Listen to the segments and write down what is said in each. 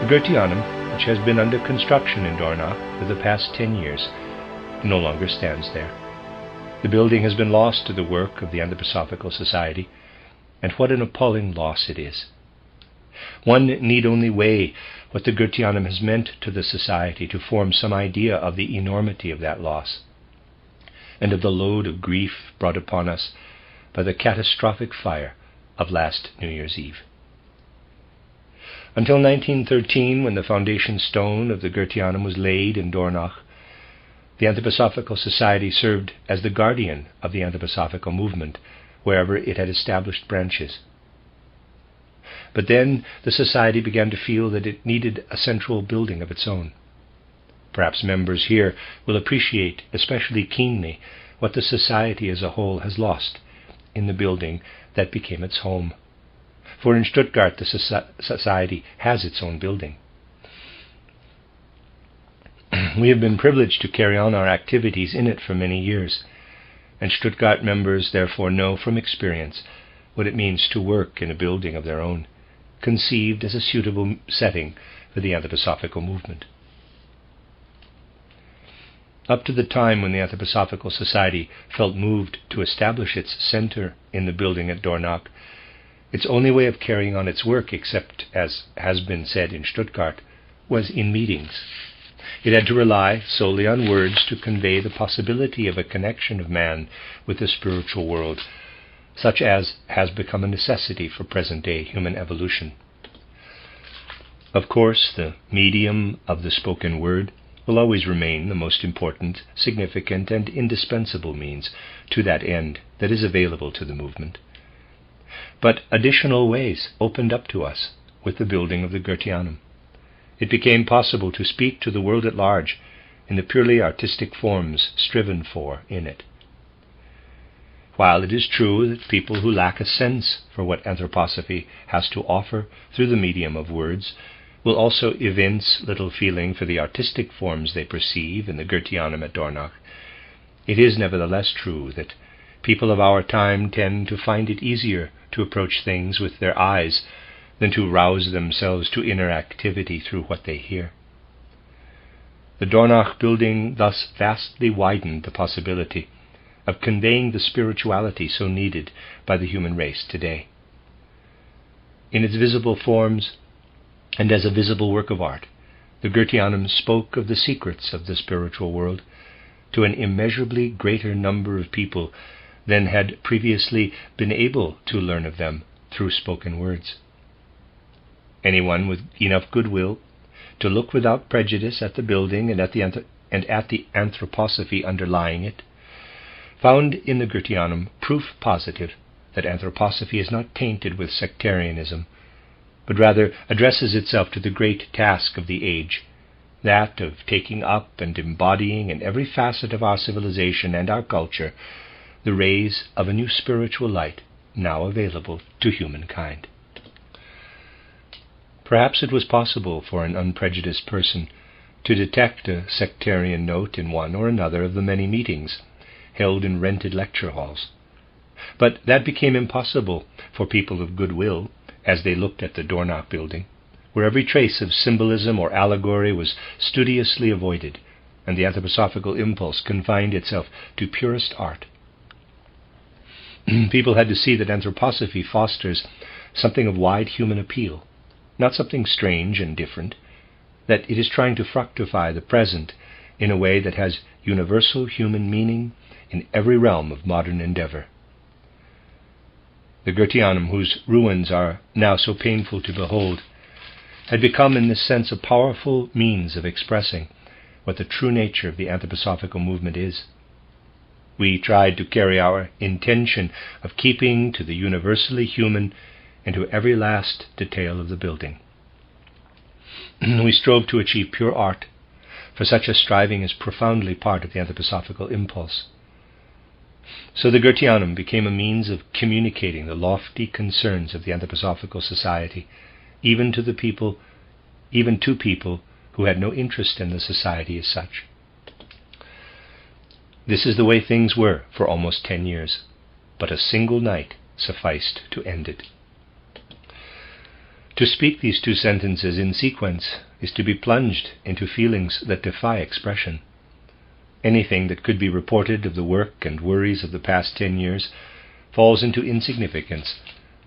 Goetheanum, which has been under construction in Dornach for the past 10 years, no longer stands there. The building has been lost to the work of the Anthroposophical Society, and what an appalling loss it is. One need only weigh what the Goetheanum has meant to the Society to form some idea of the enormity of that loss, and of the load of grief brought upon us by the catastrophic fire of last New Year's Eve. Until 1913, when the foundation stone of the Goetheanum was laid in Dornach, the Anthroposophical Society served as the guardian of the anthroposophical movement wherever it had established branches. But then the Society began to feel that it needed a central building of its own. Perhaps members here will appreciate especially keenly what the Society as a whole has lost in the building that became its home. For in Stuttgart the Society has its own building. We have been privileged to carry on our activities in it for many years, and Stuttgart members therefore know from experience what it means to work in a building of their own, conceived as a suitable setting for the anthroposophical movement. Up to the time when the Anthroposophical Society felt moved to establish its center in the building at Dornach, its only way of carrying on its work, except, as has been said in Stuttgart, was in meetings. It had to rely solely on words to convey the possibility of a connection of man with the spiritual world, such as has become a necessity for present-day human evolution. Of course, the medium of the spoken word will always remain the most important, significant, and indispensable means to that end that is available to the movement. But additional ways opened up to us with the building of the Goetheanum. It became possible to speak to the world at large in the purely artistic forms striven for in it. While it is true that people who lack a sense for what anthroposophy has to offer through the medium of words will also evince little feeling for the artistic forms they perceive in the Goetheanum at Dornach, it is nevertheless true that people of our time tend to find it easier to approach things with their eyes than to rouse themselves to inner activity through what they hear. The Dornach building thus vastly widened the possibility of conveying the spirituality so needed by the human race today. In its visible forms, and as a visible work of art, the Goetheanum spoke of the secrets of the spiritual world to an immeasurably greater number of people than had previously been able to learn of them through spoken words. Anyone with enough goodwill to look without prejudice at the building and at the anthroposophy underlying it found in the Goetheanum proof positive that anthroposophy is not tainted with sectarianism, but rather addresses itself to the great task of the age, that of taking up and embodying in every facet of our civilization and our culture the rays of a new spiritual light now available to humankind. Perhaps it was possible for an unprejudiced person to detect a sectarian note in one or another of the many meetings held in rented lecture halls, but that became impossible for people of goodwill as they looked at the Dornach building, where every trace of symbolism or allegory was studiously avoided, and the anthroposophical impulse confined itself to purest art. People had to see that anthroposophy fosters something of wide human appeal, not something strange and different, that it is trying to fructify the present in a way that has universal human meaning in every realm of modern endeavor. The Goetheanum, whose ruins are now so painful to behold, had become in this sense a powerful means of expressing what the true nature of the anthroposophical movement is. We tried to carry our intention of keeping to the universally human into every last detail of the building. We strove to achieve pure art, for such a striving is profoundly part of the anthroposophical impulse. So the Goetheanum became a means of communicating the lofty concerns of the Anthroposophical Society, even to people who had no interest in the society as such. This is the way things were for almost 10 years, but a single night sufficed to end it. To speak these two sentences in sequence is to be plunged into feelings that defy expression. Anything that could be reported of the work and worries of the past 10 years falls into insignificance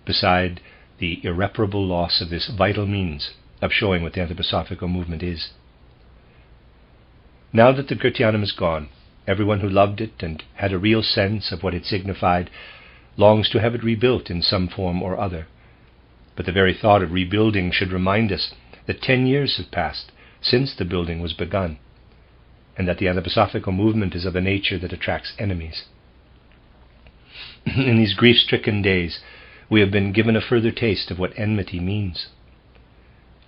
beside the irreparable loss of this vital means of showing what the anthroposophical movement is. Now that the Goetheanum is gone, everyone who loved it and had a real sense of what it signified longs to have it rebuilt in some form or other. But the very thought of rebuilding should remind us that 10 years have passed since the building was begun, and that the anthroposophical movement is of a nature that attracts enemies. In these grief-stricken days, we have been given a further taste of what enmity means.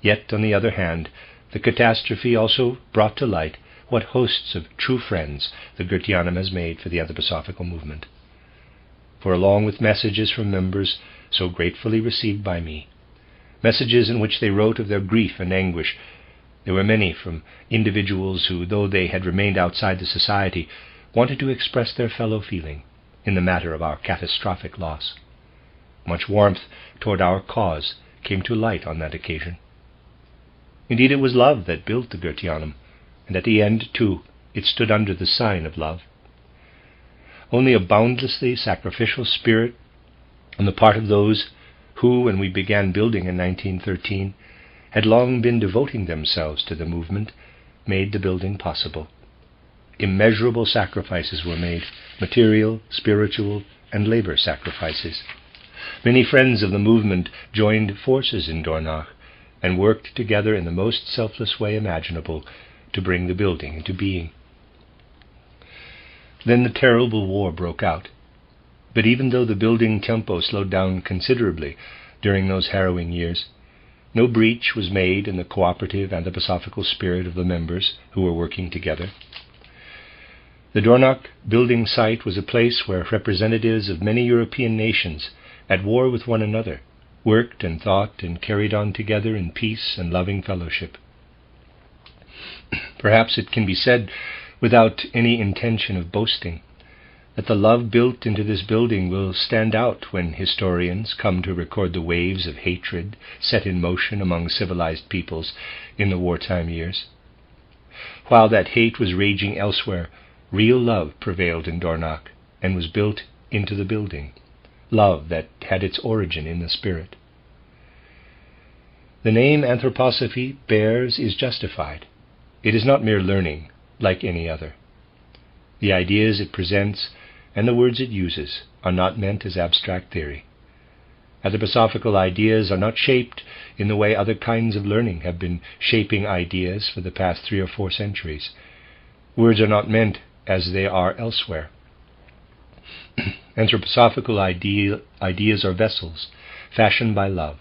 Yet, on the other hand, the catastrophe also brought to light what hosts of true friends the Goetheanum has made for the anthroposophical movement. For along with messages from members so gratefully received by me, messages in which they wrote of their grief and anguish, there were many from individuals who, though they had remained outside the society, wanted to express their fellow feeling in the matter of our catastrophic loss. Much warmth toward our cause came to light on that occasion. Indeed, it was love that built the Goetheanum, and at the end, too, it stood under the sign of love. Only a boundlessly sacrificial spirit on the part of those who, when we began building in 1913, had long been devoting themselves to the movement, made the building possible. Immeasurable sacrifices were made, material, spiritual, and labor sacrifices. Many friends of the movement joined forces in Dornach and worked together in the most selfless way imaginable to bring the building into being. Then the terrible war broke out. But even though the building tempo slowed down considerably during those harrowing years, no breach was made in the cooperative anthroposophical spirit of the members who were working together. The Dornach building site was a place where representatives of many European nations, at war with one another, worked and thought and carried on together in peace and loving fellowship. Perhaps it can be said, without any intention of boasting, that the love built into this building will stand out when historians come to record the waves of hatred set in motion among civilized peoples in the wartime years. While that hate was raging elsewhere, real love prevailed in Dornach and was built into the building, love that had its origin in the spirit. The name anthroposophy bears is justified. It is not mere learning, like any other. The ideas it presents and the words it uses are not meant as abstract theory. Anthroposophical ideas are not shaped in the way other kinds of learning have been shaping ideas for the past 3 or 4 centuries. Words are not meant as they are elsewhere. Anthroposophical ideas are vessels fashioned by love,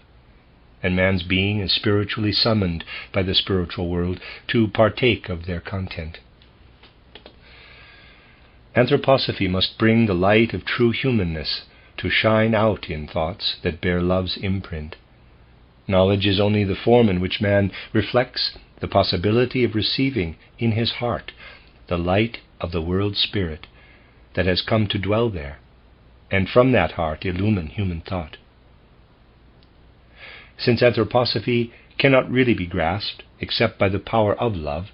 and man's being is spiritually summoned by the spiritual world to partake of their content. Anthroposophy must bring the light of true humanness to shine out in thoughts that bear love's imprint. Knowledge is only the form in which man reflects the possibility of receiving in his heart the light of the world spirit that has come to dwell there, and from that heart illumine human thought. Since anthroposophy cannot really be grasped except by the power of love,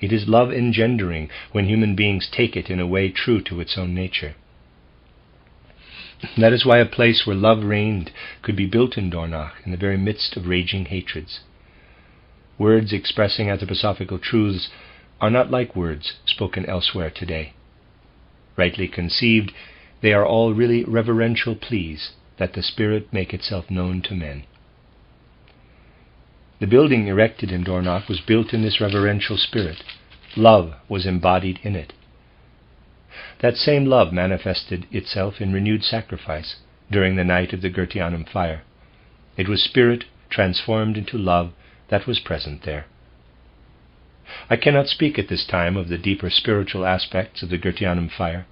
it is love engendering when human beings take it in a way true to its own nature. That is why a place where love reigned could be built in Dornach in the very midst of raging hatreds. Words expressing anthroposophical truths are not like words spoken elsewhere today. Rightly conceived, they are all really reverential pleas that the Spirit make itself known to men. The building erected in Dornach was built in this reverential spirit. Love was embodied in it. That same love manifested itself in renewed sacrifice during the night of the Goetheanum fire. It was spirit transformed into love that was present there. I cannot speak at this time of the deeper spiritual aspects of the Goetheanum fire.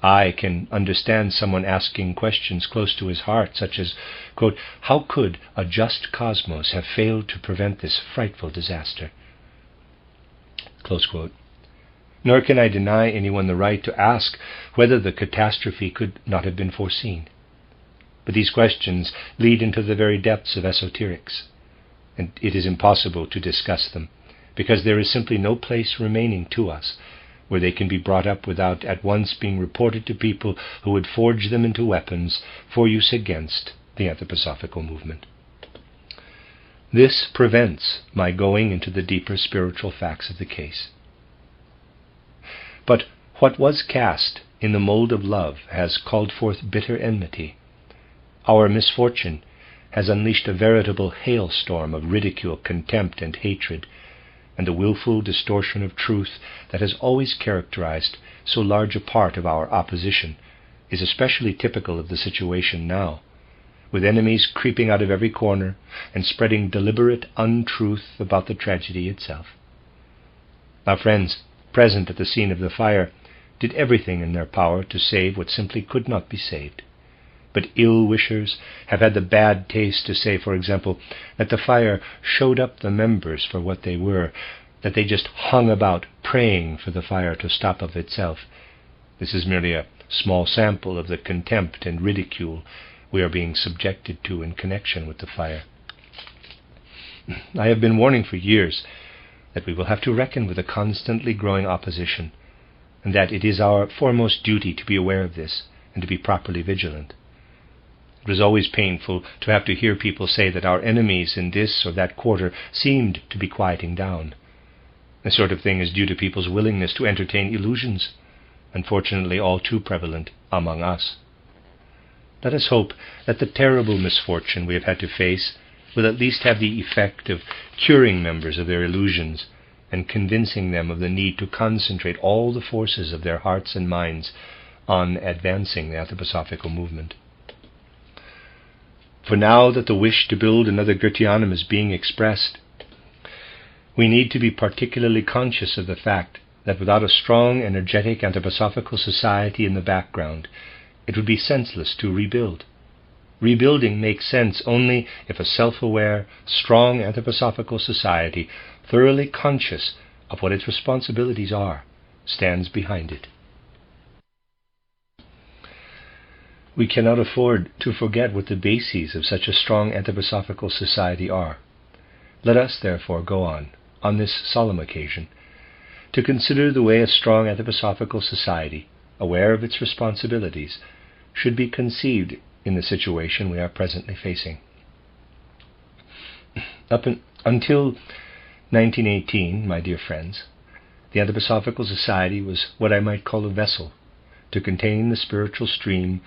I can understand someone asking questions close to his heart, such as, quote, "How could a just cosmos have failed to prevent this frightful disaster?" Close quote. Nor can I deny anyone the right to ask whether the catastrophe could not have been foreseen. But these questions lead into the very depths of esoterics, and it is impossible to discuss them, because there is simply no place remaining to us where they can be brought up without at once being reported to people who would forge them into weapons for use against the anthroposophical movement. This prevents my going into the deeper spiritual facts of the case. But what was cast in the mold of love has called forth bitter enmity. Our misfortune has unleashed a veritable hailstorm of ridicule, contempt, and hatred, and the willful distortion of truth that has always characterized so large a part of our opposition is especially typical of the situation now, with enemies creeping out of every corner and spreading deliberate untruth about the tragedy itself. Our friends, present at the scene of the fire, did everything in their power to save what simply could not be saved. But ill-wishers have had the bad taste to say, for example, that the fire showed up the members for what they were, that they just hung about praying for the fire to stop of itself. This is merely a small sample of the contempt and ridicule we are being subjected to in connection with the fire. I have been warning for years that we will have to reckon with a constantly growing opposition, and that it is our foremost duty to be aware of this and to be properly vigilant. It was always painful to have to hear people say that our enemies in this or that quarter seemed to be quieting down. This sort of thing is due to people's willingness to entertain illusions, unfortunately all too prevalent among us. Let us hope that the terrible misfortune we have had to face will at least have the effect of curing members of their illusions and convincing them of the need to concentrate all the forces of their hearts and minds on advancing the anthroposophical movement. For now that the wish to build another Goetheanum is being expressed, we need to be particularly conscious of the fact that without a strong, energetic anthroposophical society in the background, it would be senseless to rebuild. Rebuilding makes sense only if a self-aware, strong anthroposophical society, thoroughly conscious of what its responsibilities are, stands behind it. We cannot afford to forget what the bases of such a strong anthroposophical society are. Let us, therefore, go on this solemn occasion, to consider the way a strong anthroposophical society, aware of its responsibilities, should be conceived in the situation we are presently facing. Until 1918, my dear friends, the Anthroposophical Society was what I might call a vessel to contain the spiritual stream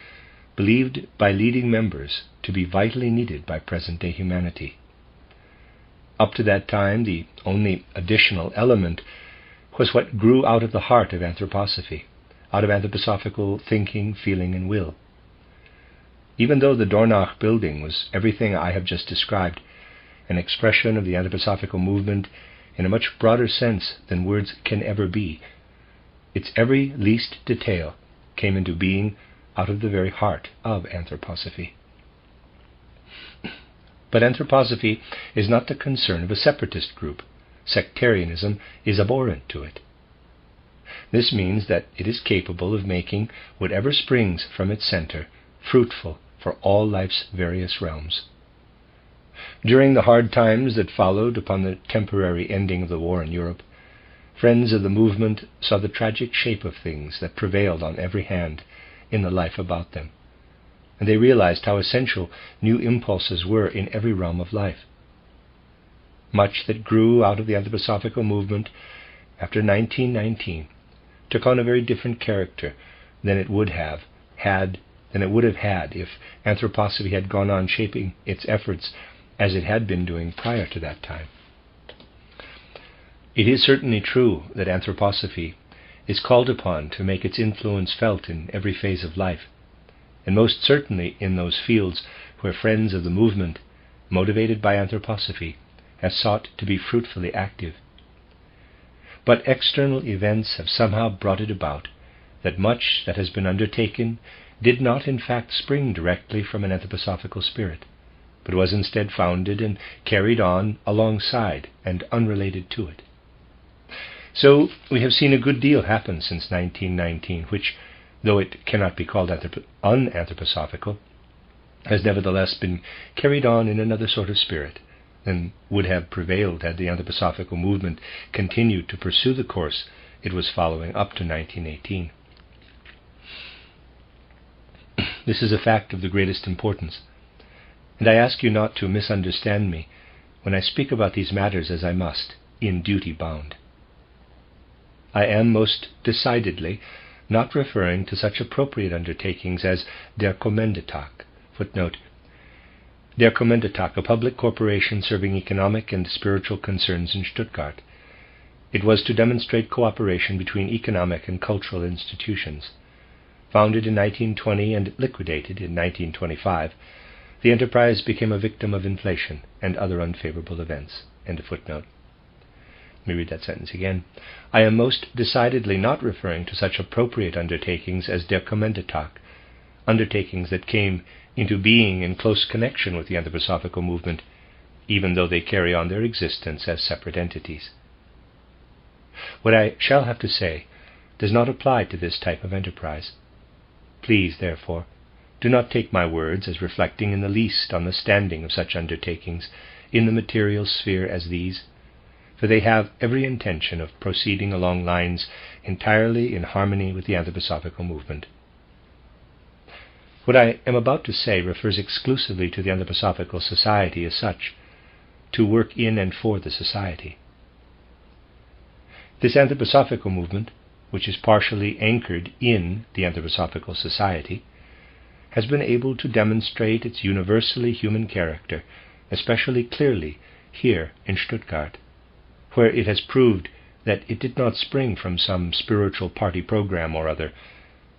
believed by leading members to be vitally needed by present-day humanity. Up to that time, the only additional element was what grew out of the heart of anthroposophy, out of anthroposophical thinking, feeling, and will. Even though the Dornach building was everything I have just described, an expression of the anthroposophical movement in a much broader sense than words can ever be, its every least detail came into being out of the very heart of anthroposophy. But anthroposophy is not the concern of a separatist group. Sectarianism is abhorrent to it. This means that it is capable of making whatever springs from its center fruitful for all life's various realms. During the hard times that followed upon the temporary ending of the war in Europe, friends of the movement saw the tragic shape of things that prevailed on every hand in the life about them, and they realized how essential new impulses were in every realm of life. Much that grew out of the anthroposophical movement after 1919 took on a very different character than it would have had if anthroposophy had gone on shaping its efforts as it had been doing prior to that time. It is certainly true that anthroposophy is called upon to make its influence felt in every phase of life, and most certainly in those fields where friends of the movement, motivated by anthroposophy, have sought to be fruitfully active. But external events have somehow brought it about that much that has been undertaken did not in fact spring directly from an anthroposophical spirit, but was instead founded and carried on alongside and unrelated to it. So we have seen a good deal happen since 1919, which, though it cannot be called unanthroposophical, has nevertheless been carried on in another sort of spirit than would have prevailed had the anthroposophical movement continued to pursue the course it was following up to 1918. This is a fact of the greatest importance, and I ask you not to misunderstand me when I speak about these matters as I must, in duty bound. I am most decidedly not referring to such appropriate undertakings as Der Kommanditag, footnote, Der Kommanditag, a public corporation serving economic and spiritual concerns in Stuttgart. It was to demonstrate cooperation between economic and cultural institutions. Founded in 1920 and liquidated in 1925, the enterprise became a victim of inflation and other unfavorable events. End of footnote. Let me read that sentence again. I am most decidedly not referring to such appropriate undertakings as Der Kommanditag, undertakings that came into being in close connection with the anthroposophical movement, even though they carry on their existence as separate entities. What I shall have to say does not apply to this type of enterprise. Please, therefore, do not take my words as reflecting in the least on the standing of such undertakings in the material sphere as these, for they have every intention of proceeding along lines entirely in harmony with the anthroposophical movement. What I am about to say refers exclusively to the Anthroposophical Society as such, to work in and for the society. This anthroposophical movement, which is partially anchored in the Anthroposophical Society, has been able to demonstrate its universally human character, especially clearly here in Stuttgart, where it has proved that it did not spring from some spiritual party program or other,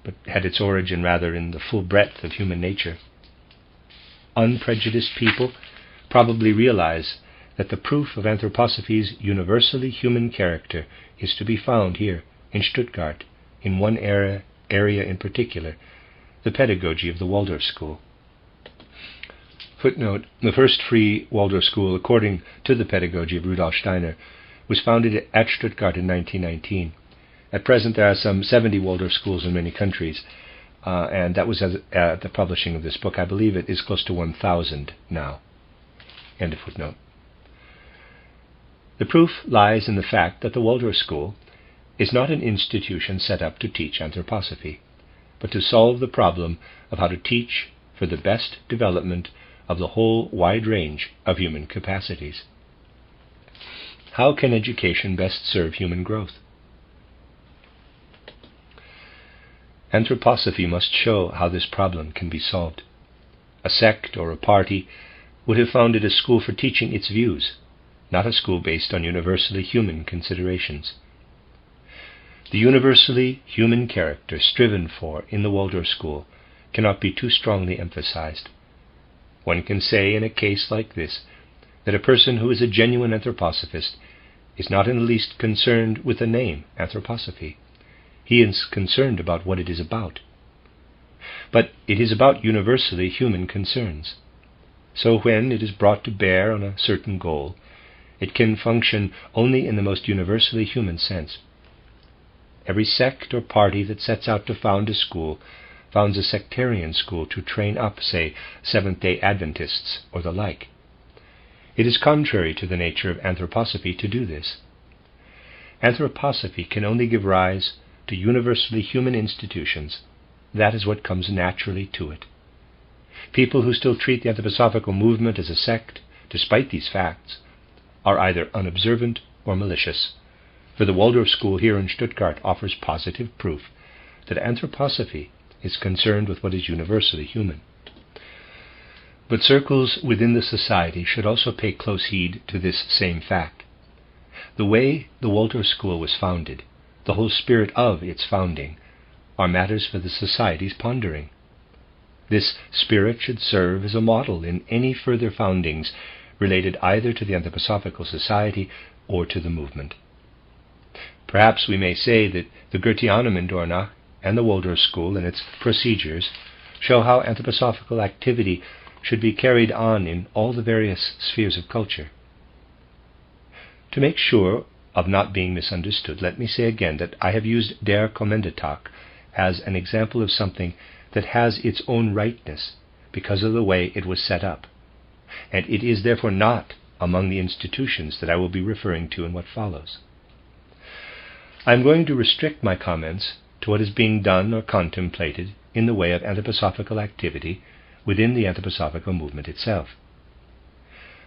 but had its origin rather in the full breadth of human nature. Unprejudiced people probably realize that the proof of anthroposophy's universally human character is to be found here in Stuttgart, in one area in particular, the pedagogy of the Waldorf School. Footnote, the first free Waldorf School, according to the pedagogy of Rudolf Steiner, was founded at Stuttgart in 1919. At present there are some 70 Waldorf schools in many countries, and that was at the publishing of this book. I believe it is close to 1,000 now. End of footnote. The proof lies in the fact that the Waldorf School is not an institution set up to teach anthroposophy, but to solve the problem of how to teach for the best development of the whole wide range of human capacities. How can education best serve human growth? Anthroposophy must show how this problem can be solved. A sect or a party would have founded a school for teaching its views, not a school based on universally human considerations. The universally human character striven for in the Waldorf School cannot be too strongly emphasized. One can say in a case like this that a person who is a genuine anthroposophist is not in the least concerned with the name anthroposophy. He is concerned about what it is about. But it is about universally human concerns. So when it is brought to bear on a certain goal, it can function only in the most universally human sense. Every sect or party that sets out to found a school founds a sectarian school to train up, say, Seventh-day Adventists or the like. It is contrary to the nature of anthroposophy to do this. Anthroposophy can only give rise to universally human institutions. That is what comes naturally to it. People who still treat the anthroposophical movement as a sect, despite these facts, are either unobservant or malicious, for the Waldorf School here in Stuttgart offers positive proof that anthroposophy is concerned with what is universally human. But circles within the society should also pay close heed to this same fact. The way the Waldorf School was founded, the whole spirit of its founding, are matters for the society's pondering. This spirit should serve as a model in any further foundings related either to the Anthroposophical Society or to the movement. Perhaps we may say that the Goetheanum in Dornach and the Waldorf School and its procedures show how anthroposophical activity should be carried on in all the various spheres of culture. To make sure of not being misunderstood, let me say again that I have used Der Kommanditag as an example of something that has its own rightness, because of the way it was set up, and it is therefore not among the institutions that I will be referring to in what follows. I am going to restrict my comments to what is being done or contemplated in the way of anthroposophical activity within the anthroposophical movement itself.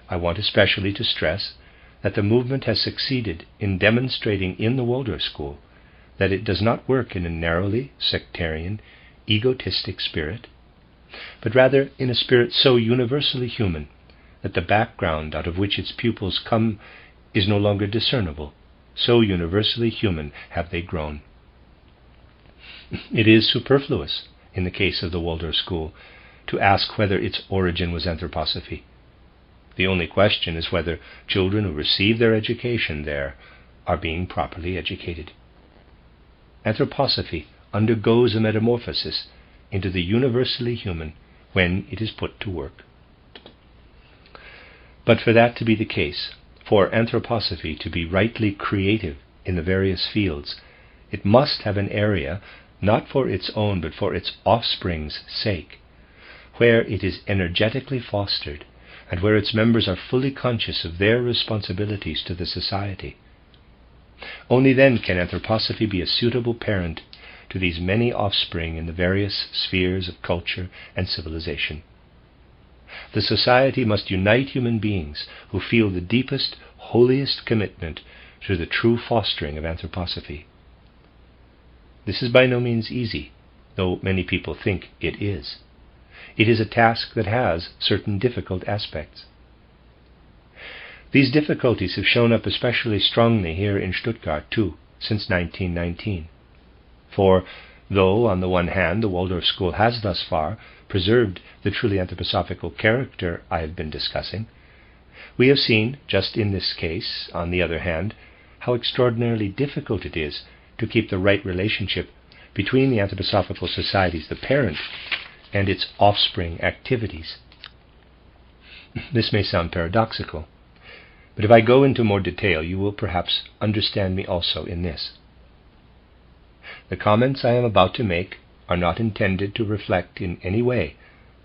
I want especially to stress that the movement has succeeded in demonstrating in the Waldorf School that it does not work in a narrowly sectarian, egotistic spirit, but rather in a spirit so universally human that the background out of which its pupils come is no longer discernible. So universally human have they grown. It is superfluous, in the case of the Waldorf School, to ask whether its origin was anthroposophy. The only question is whether children who receive their education there are being properly educated. Anthroposophy undergoes a metamorphosis into the universally human when it is put to work. But for that to be the case, for anthroposophy to be rightly creative in the various fields, it must have an area, not for its own but for its offspring's sake, where it is energetically fostered and where its members are fully conscious of their responsibilities to the society. Only then can anthroposophy be a suitable parent to these many offspring in the various spheres of culture and civilization. The society must unite human beings who feel the deepest, holiest commitment to the true fostering of anthroposophy. This is by no means easy, though many people think it is. It is a task that has certain difficult aspects. These difficulties have shown up especially strongly here in Stuttgart, too, since 1919. For, though on the one hand the Waldorf School has thus far preserved the truly anthroposophical character I have been discussing, we have seen, just in this case, on the other hand, how extraordinarily difficult it is to keep the right relationship between the anthroposophical societies, the parent, and its offspring activities. This may sound paradoxical, but if I go into more detail, you will perhaps understand me also in this. The comments I am about to make are not intended to reflect in any way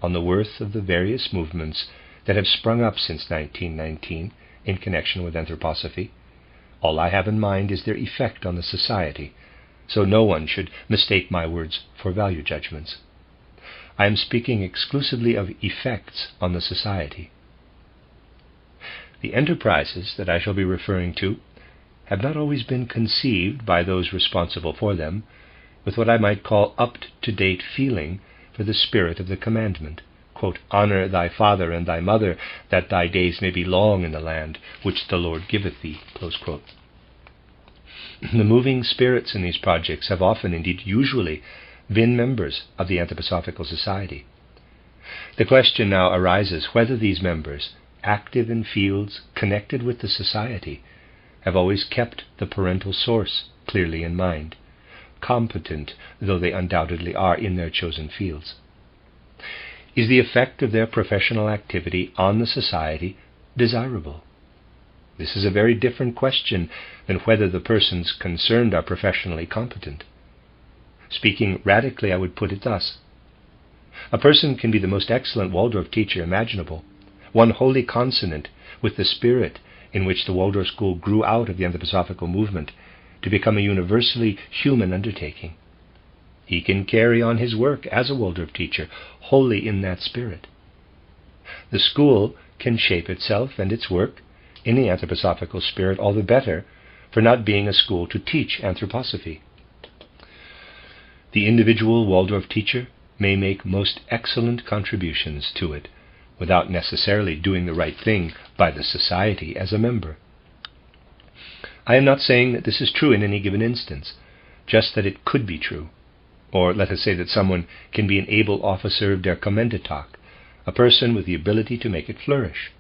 on the worth of the various movements that have sprung up since 1919 in connection with anthroposophy. All I have in mind is their effect on the society, so no one should mistake my words for value judgments. I am speaking exclusively of effects on the society. The enterprises that I shall be referring to have not always been conceived by those responsible for them with what I might call up-to-date feeling for the spirit of the commandment, quote, "Honor thy father and thy mother, that thy days may be long in the land which the Lord giveth thee," close quote. The moving spirits in these projects have often, indeed usually, been members of the Anthroposophical Society. The question now arises whether these members, active in fields connected with the society, have always kept the parental source clearly in mind, competent though they undoubtedly are in their chosen fields. Is the effect of their professional activity on the society desirable? This is a very different question than whether the persons concerned are professionally competent. Speaking radically, I would put it thus. A person can be the most excellent Waldorf teacher imaginable, one wholly consonant with the spirit in which the Waldorf School grew out of the anthroposophical movement to become a universally human undertaking. He can carry on his work as a Waldorf teacher wholly in that spirit. The school can shape itself and its work in the anthroposophical spirit all the better for not being a school to teach anthroposophy. The individual Waldorf teacher may make most excellent contributions to it without necessarily doing the right thing by the society as a member. I am not saying that this is true in any given instance, just that it could be true. Or let us say that someone can be an able officer der Kommendatag, a person with the ability to make it flourish,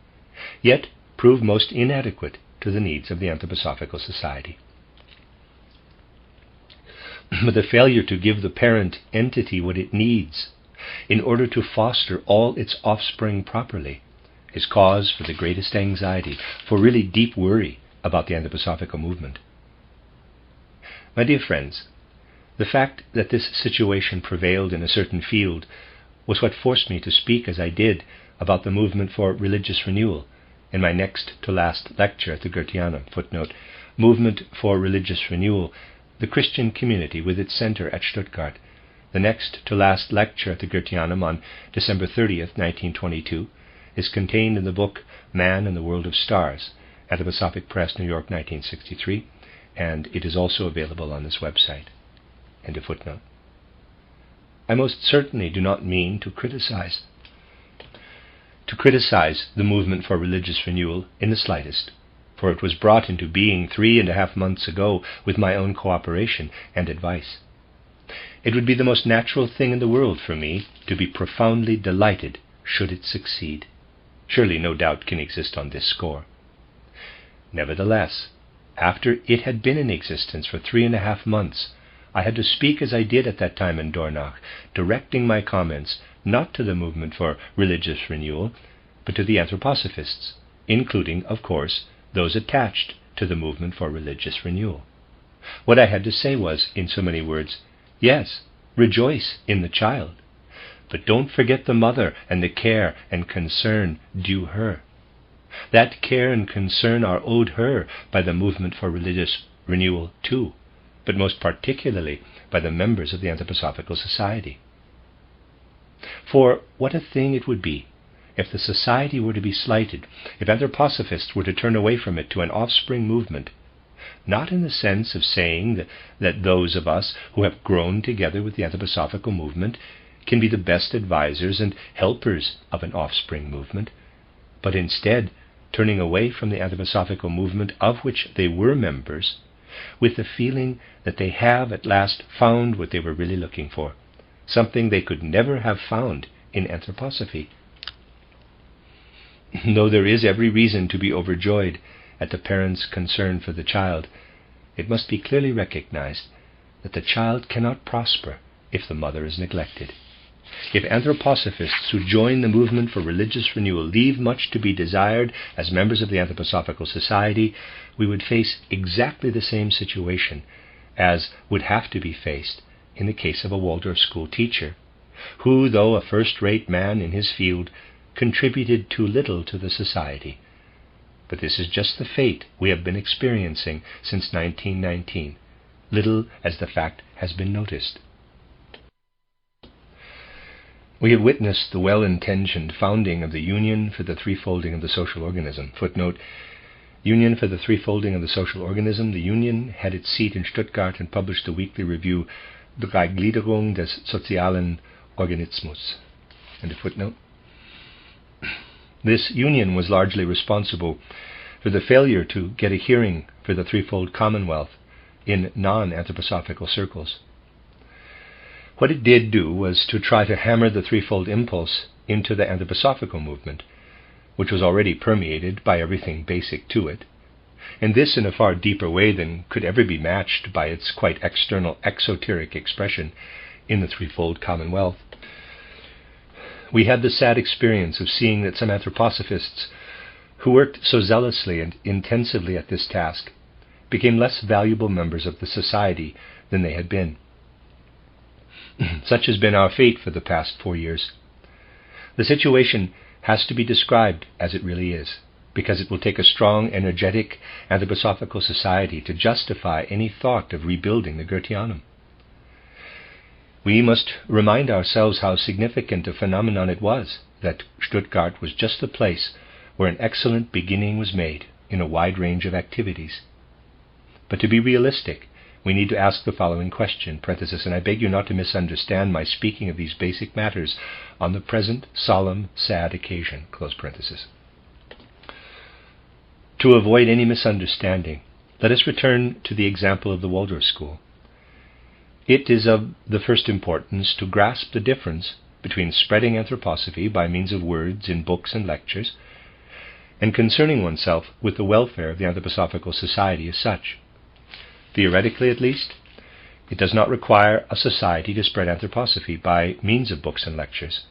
yet prove most inadequate to the needs of the Anthroposophical Society. But the failure to give the parent entity what it needs in order to foster all its offspring properly is cause for the greatest anxiety, for really deep worry about the anthroposophical movement. My dear friends, the fact that this situation prevailed in a certain field was what forced me to speak as I did about the movement for religious renewal in my next to last lecture at the Goetheanum. Footnote, Movement for Religious Renewal, the Christian Community with its center at Stuttgart. The next to last lecture at the Goetheanum on December 30th, 1922, is contained in the book Man and the World of Stars, Anthroposophic Press, New York, 1963, and it is also available on this website. End of footnote. I most certainly do not mean to criticize the movement for religious renewal in the slightest, for it was brought into being 3.5 months ago with my own cooperation and advice. It would be the most natural thing in the world for me to be profoundly delighted should it succeed. Surely no doubt can exist on this score. Nevertheless, after it had been in existence for 3.5 months, I had to speak as I did at that time in Dornach, directing my comments not to the movement for religious renewal, but to the anthroposophists, including, of course, those attached to the movement for religious renewal. What I had to say was, in so many words, yes, rejoice in the child, but don't forget the mother and the care and concern due her. That care and concern are owed her by the movement for religious renewal too, but most particularly by the members of the Anthroposophical Society. For what a thing it would be if the society were to be slighted, if anthroposophists were to turn away from it to an offspring movement, not in the sense of saying that those of us who have grown together with the anthroposophical movement can be the best advisors and helpers of an offspring movement, but instead turning away from the anthroposophical movement of which they were members, with the feeling that they have at last found what they were really looking for, something they could never have found in anthroposophy. Though there is every reason to be overjoyed at the parents' concern for the child, it must be clearly recognized that the child cannot prosper if the mother is neglected. If anthroposophists who join the movement for religious renewal leave much to be desired as members of the Anthroposophical Society, we would face exactly the same situation as would have to be faced in the case of a Waldorf School teacher, who, though a first-rate man in his field, contributed too little to the society. But this is just the fate we have been experiencing since 1919, little as the fact has been noticed. We have witnessed the well-intentioned founding of the Union for the Threefolding of the Social Organism. Footnote, Union for the Threefolding of the Social Organism. The Union had its seat in Stuttgart and published the weekly review Dreigliederung des sozialen Organismus. End of footnote. This union was largely responsible for the failure to get a hearing for the threefold commonwealth in non-anthroposophical circles. What it did do was to try to hammer the threefold impulse into the anthroposophical movement, which was already permeated by everything basic to it, and this in a far deeper way than could ever be matched by its quite external exoteric expression in the threefold commonwealth. We had the sad experience of seeing that some anthroposophists who worked so zealously and intensively at this task became less valuable members of the society than they had been. Such has been our fate for the past 4 years. The situation has to be described as it really is, because it will take a strong, energetic anthroposophical society to justify any thought of rebuilding the Goetheanum. We must remind ourselves how significant a phenomenon it was that Stuttgart was just the place where an excellent beginning was made in a wide range of activities. But to be realistic, we need to ask the following question, parenthesis, and I beg you not to misunderstand my speaking of these basic matters on the present solemn, sad occasion, close parenthesis. To avoid any misunderstanding, let us return to the example of the Waldorf School. It is of the first importance to grasp the difference between spreading anthroposophy by means of words in books and lectures, and concerning oneself with the welfare of the Anthroposophical Society as such. Theoretically, at least, it does not require a society to spread anthroposophy by means of books and lectures.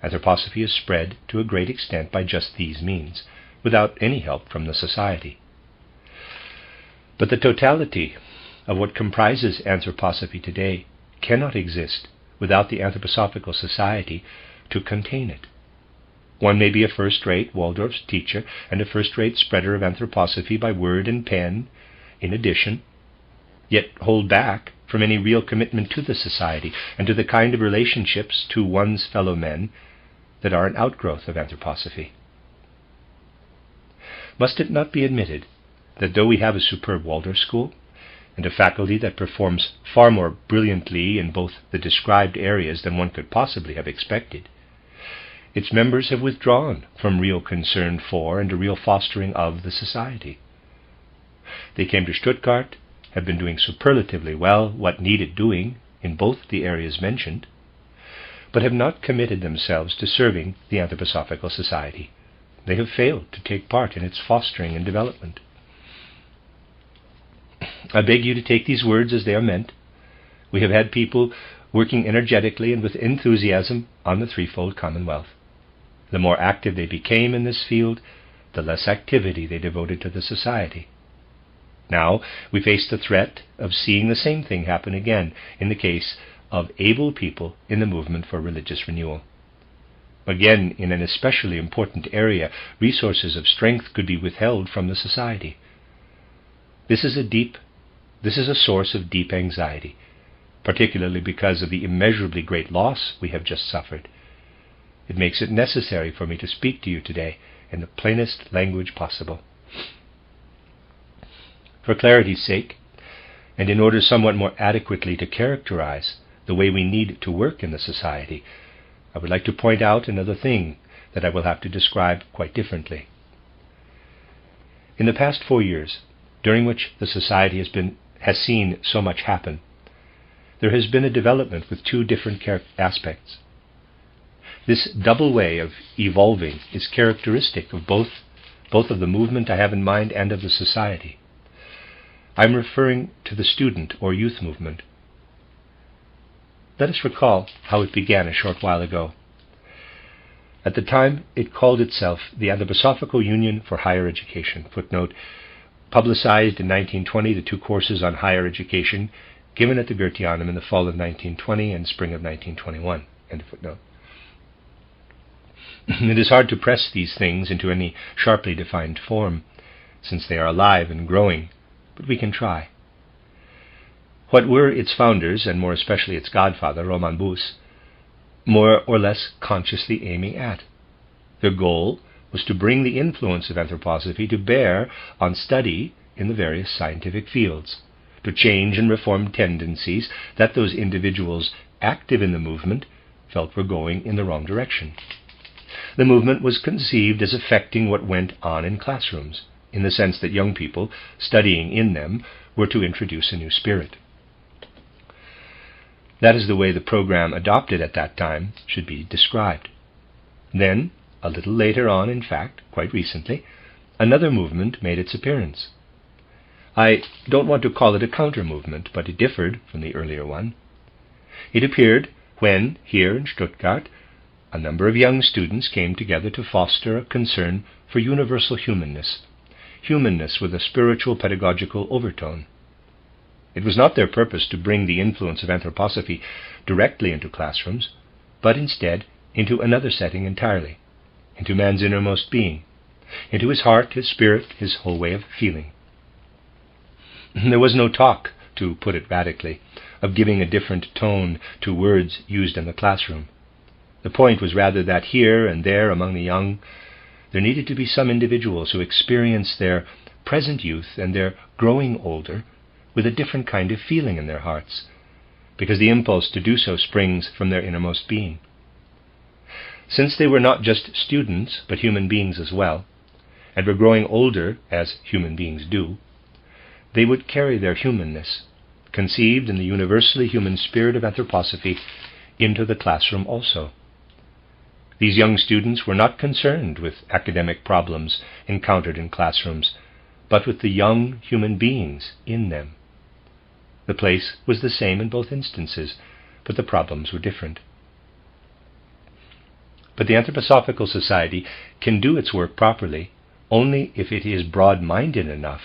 Anthroposophy is spread to a great extent by just these means, without any help from the society. But the totality of what comprises anthroposophy today cannot exist without the Anthroposophical Society, to contain it. One may be a first-rate Waldorf teacher and a first-rate spreader of anthroposophy by word and pen, in addition, yet hold back from any real commitment to the society and to the kind of relationships to one's fellow men that are an outgrowth of anthroposophy. Must it not be admitted that though we have a superb Waldorf School, and a faculty that performs far more brilliantly in both the described areas than one could possibly have expected, its members have withdrawn from real concern for and a real fostering of the society? They came to Stuttgart, have been doing superlatively well what needed doing in both the areas mentioned, but have not committed themselves to serving the Anthroposophical Society. They have failed to take part in its fostering and development. I beg you to take these words as they are meant. We have had people working energetically and with enthusiasm on the threefold Commonwealth. The more active they became in this field, the less activity they devoted to the society. Now we face the threat of seeing the same thing happen again in the case of able people in the movement for religious renewal. Again, in an especially important area, resources of strength could be withheld from the society. This is a source of deep anxiety, particularly because of the immeasurably great loss we have just suffered. It makes it necessary for me to speak to you today in the plainest language possible. For clarity's sake, and in order somewhat more adequately to characterize the way we need to work in the society, I would like to point out another thing that I will have to describe quite differently. In the past 4 years, during which the society has seen so much happen, there has been a development with two different aspects. This double way of evolving is characteristic of both of the movement I have in mind and of the society. I am referring to the student or youth movement. Let us recall how it began a short while ago. At the time, it called itself the Anthroposophical Union for Higher Education. Footnote, publicized in 1920 the 2 courses on higher education given at the Goetheanum in the fall of 1920 and spring of 1921. End of footnote. It is hard to press these things into any sharply defined form, since they are alive and growing, but we can try. What were its founders, and more especially its godfather, Roman Bus, more or less consciously aiming at? Their goal was to bring the influence of anthroposophy to bear on study in the various scientific fields, to change and reform tendencies that those individuals active in the movement felt were going in the wrong direction. The movement was conceived as affecting what went on in classrooms, in the sense that young people studying in them were to introduce a new spirit. That is the way the program adopted at that time should be described. Then, a little later on, in fact, quite recently, another movement made its appearance. I don't want to call it a counter-movement, but it differed from the earlier one. It appeared when, here in Stuttgart, a number of young students came together to foster a concern for universal humanness with a spiritual pedagogical overtone. It was not their purpose to bring the influence of anthroposophy directly into classrooms, but instead into another setting entirely, into man's innermost being, into his heart, his spirit, his whole way of feeling. There was no talk, to put it radically, of giving a different tone to words used in the classroom. The point was rather that here and there among the young, there needed to be some individuals who experienced their present youth and their growing older with a different kind of feeling in their hearts, because the impulse to do so springs from their innermost being. Since they were not just students, but human beings as well, and were growing older, as human beings do, they would carry their humanness, conceived in the universally human spirit of anthroposophy, into the classroom also. These young students were not concerned with academic problems encountered in classrooms, but with the young human beings in them. The place was the same in both instances, but the problems were different. But the Anthroposophical Society can do its work properly only if it is broad-minded enough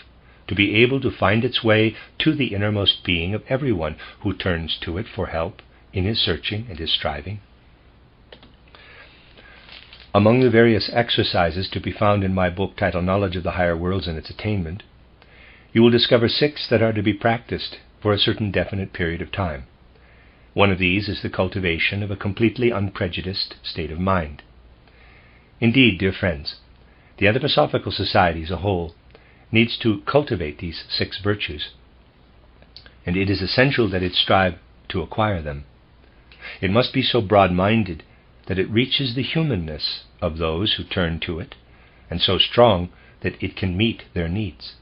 to be able to find its way to the innermost being of everyone who turns to it for help in his searching and his striving. Among the various exercises to be found in my book titled Knowledge of the Higher Worlds and Its Attainment, you will discover 6 that are to be practiced for a certain definite period of time. One of these is the cultivation of a completely unprejudiced state of mind. Indeed, dear friends, the Anthroposophical Society as a whole needs to cultivate these 6 virtues, and it is essential that it strive to acquire them. It must be so broad-minded that it reaches the humanness of those who turn to it, and so strong that it can meet their needs.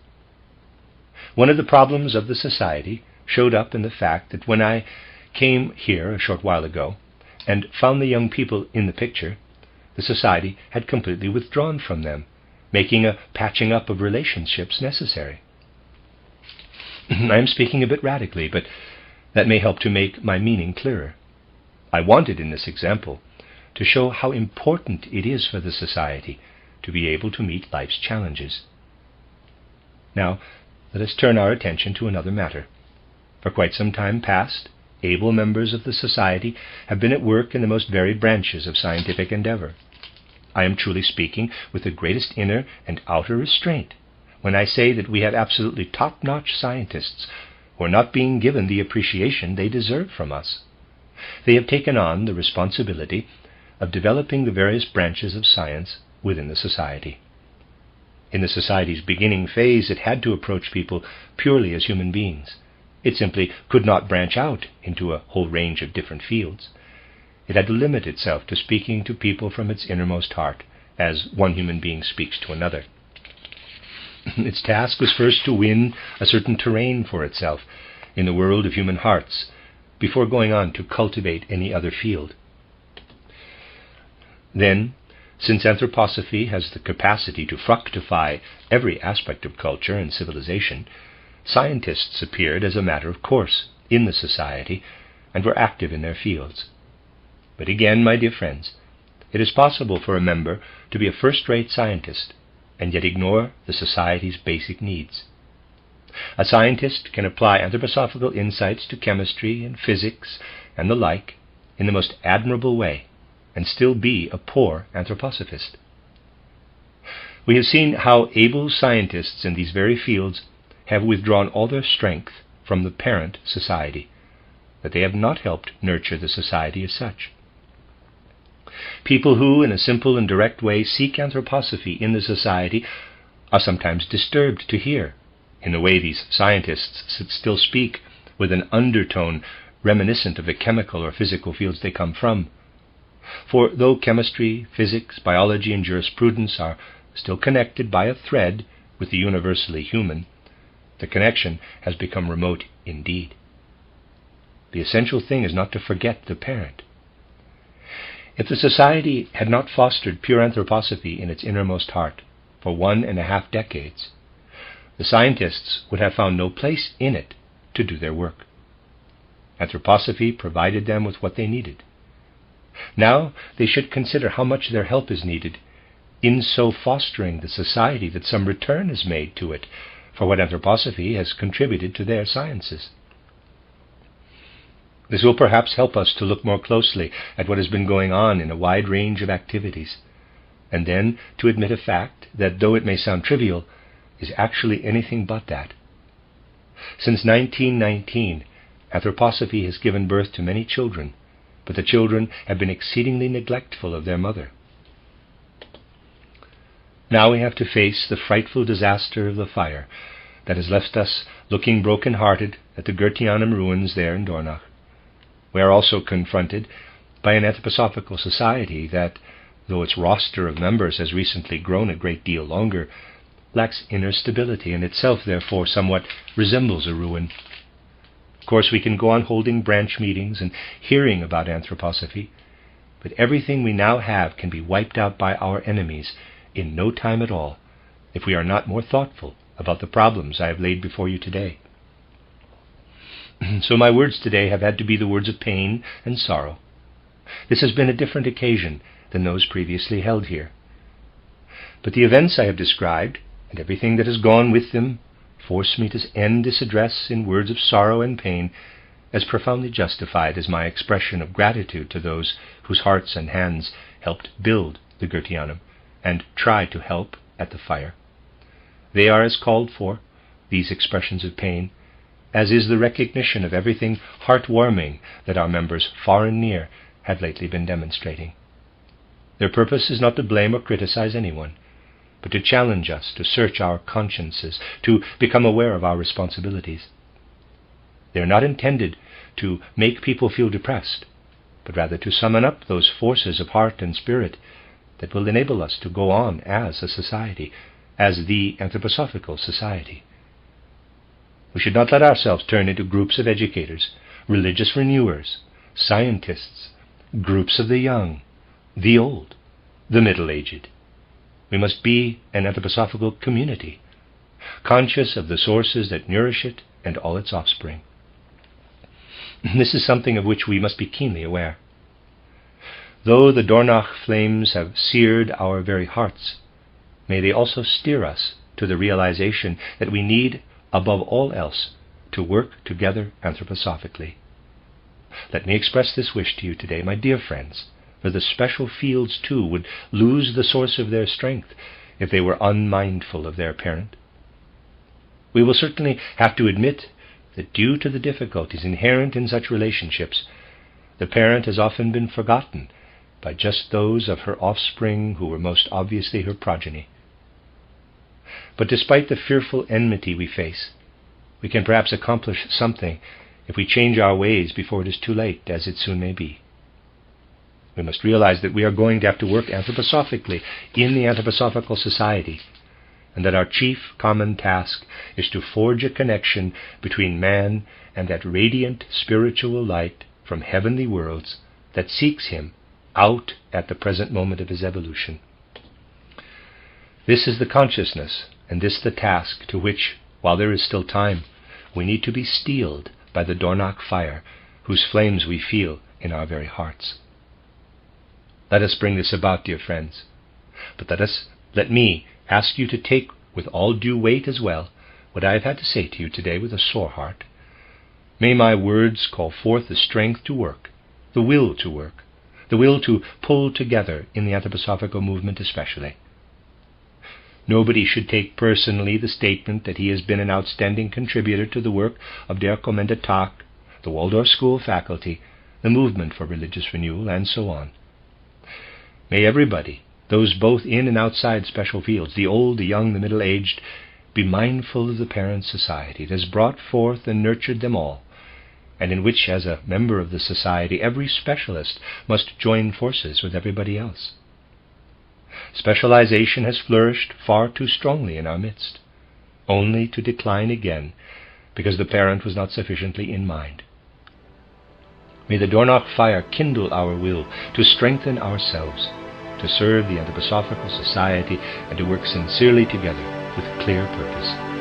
One of the problems of the Society showed up in the fact that when I came here a short while ago and found the young people in the picture, the Society had completely withdrawn from them, making a patching up of relationships necessary. I am speaking a bit radically, but that may help to make my meaning clearer. I wanted in this example to show how important it is for the Society to be able to meet life's challenges. Now, let us turn our attention to another matter. For quite some time past, able members of the Society have been at work in the most varied branches of scientific endeavor. I am truly speaking with the greatest inner and outer restraint when I say that we have absolutely top-notch scientists who are not being given the appreciation they deserve from us. They have taken on the responsibility of developing the various branches of science within the Society. In the Society's beginning phase, it had to approach people purely as human beings. It simply could not branch out into a whole range of different fields. It had to limit itself to speaking to people from its innermost heart, as one human being speaks to another. Its task was first to win a certain terrain for itself in the world of human hearts, before going on to cultivate any other field. Then, since anthroposophy has the capacity to fructify every aspect of culture and civilization, scientists appeared as a matter of course in the Society and were active in their fields. But again, my dear friends, it is possible for a member to be a first-rate scientist and yet ignore the Society's basic needs. A scientist can apply anthroposophical insights to chemistry and physics and the like in the most admirable way and still be a poor anthroposophist. We have seen how able scientists in these very fields have withdrawn all their strength from the parent Society, that they have not helped nurture the Society as such. People who, in a simple and direct way, seek anthroposophy in the Society are sometimes disturbed to hear, in the way these scientists still speak, with an undertone reminiscent of the chemical or physical fields they come from. For though chemistry, physics, biology, and jurisprudence are still connected by a thread with the universally human, the connection has become remote indeed. The essential thing is not to forget the parent. If the Society had not fostered pure anthroposophy in its innermost heart for 1.5 decades, the scientists would have found no place in it to do their work. Anthroposophy provided them with what they needed. Now they should consider how much their help is needed in so fostering the Society that some return is made to it for what anthroposophy has contributed to their sciences. This will perhaps help us to look more closely at what has been going on in a wide range of activities, and then to admit a fact that, though it may sound trivial, is actually anything but that. Since 1919, anthroposophy has given birth to many children, but the children have been exceedingly neglectful of their mother. Now we have to face the frightful disaster of the fire that has left us looking broken-hearted at the Goetheanum ruins there in Dornach. We are also confronted by an anthroposophical society that, though its roster of members has recently grown a great deal longer, lacks inner stability and itself, therefore, somewhat resembles a ruin. Of course, we can go on holding branch meetings and hearing about anthroposophy, but everything we now have can be wiped out by our enemies in no time at all if we are not more thoughtful about the problems I have laid before you today. So my words today have had to be the words of pain and sorrow. This has been a different occasion than those previously held here. But the events I have described, and everything that has gone with them, force me to end this address in words of sorrow and pain, as profoundly justified as my expression of gratitude to those whose hearts and hands helped build the Goetheanum, and try to help at the fire. They are as called for, these expressions of pain, as is the recognition of everything heartwarming that our members far and near have lately been demonstrating. Their purpose is not to blame or criticize anyone, but to challenge us to search our consciences, to become aware of our responsibilities. They are not intended to make people feel depressed, but rather to summon up those forces of heart and spirit that will enable us to go on as a society, as the anthroposophical society. We should not let ourselves turn into groups of educators, religious renewers, scientists, groups of the young, the old, the middle-aged. We must be an anthroposophical community, conscious of the sources that nourish it and all its offspring. This is something of which we must be keenly aware. Though the Dornach flames have seared our very hearts, may they also steer us to the realization that we need, above all else, to work together anthroposophically. Let me express this wish to you today, my dear friends, for the special fields too would lose the source of their strength if they were unmindful of their parent. We will certainly have to admit that due to the difficulties inherent in such relationships, the parent has often been forgotten by just those of her offspring who were most obviously her progeny. But despite the fearful enmity we face, we can perhaps accomplish something if we change our ways before it is too late, as it soon may be. We must realize that we are going to have to work anthroposophically in the anthroposophical society, and that our chief common task is to forge a connection between man and that radiant spiritual light from heavenly worlds that seeks him out at the present moment of his evolution. This is the consciousness, and this the task to which, while there is still time, we need to be steeled by the Dornach fire, whose flames we feel in our very hearts. Let us bring this about, dear friends, but let me ask you to take with all due weight as well what I have had to say to you today with a sore heart. May my words call forth the strength to work, the will to work, the will to pull together in the anthroposophical movement especially. Nobody should take personally the statement that he has been an outstanding contributor to the work of Der Kommende Tag, the Waldorf School faculty, the movement for religious renewal, and so on. May everybody, those both in and outside special fields, the old, the young, the middle-aged, be mindful of the parent society that has brought forth and nurtured them all, and in which, as a member of the society, every specialist must join forces with everybody else. Specialization has flourished far too strongly in our midst, only to decline again because the parent was not sufficiently in mind. May the Dornach fire kindle our will to strengthen ourselves, to serve the anthroposophical society, and to work sincerely together with clear purpose.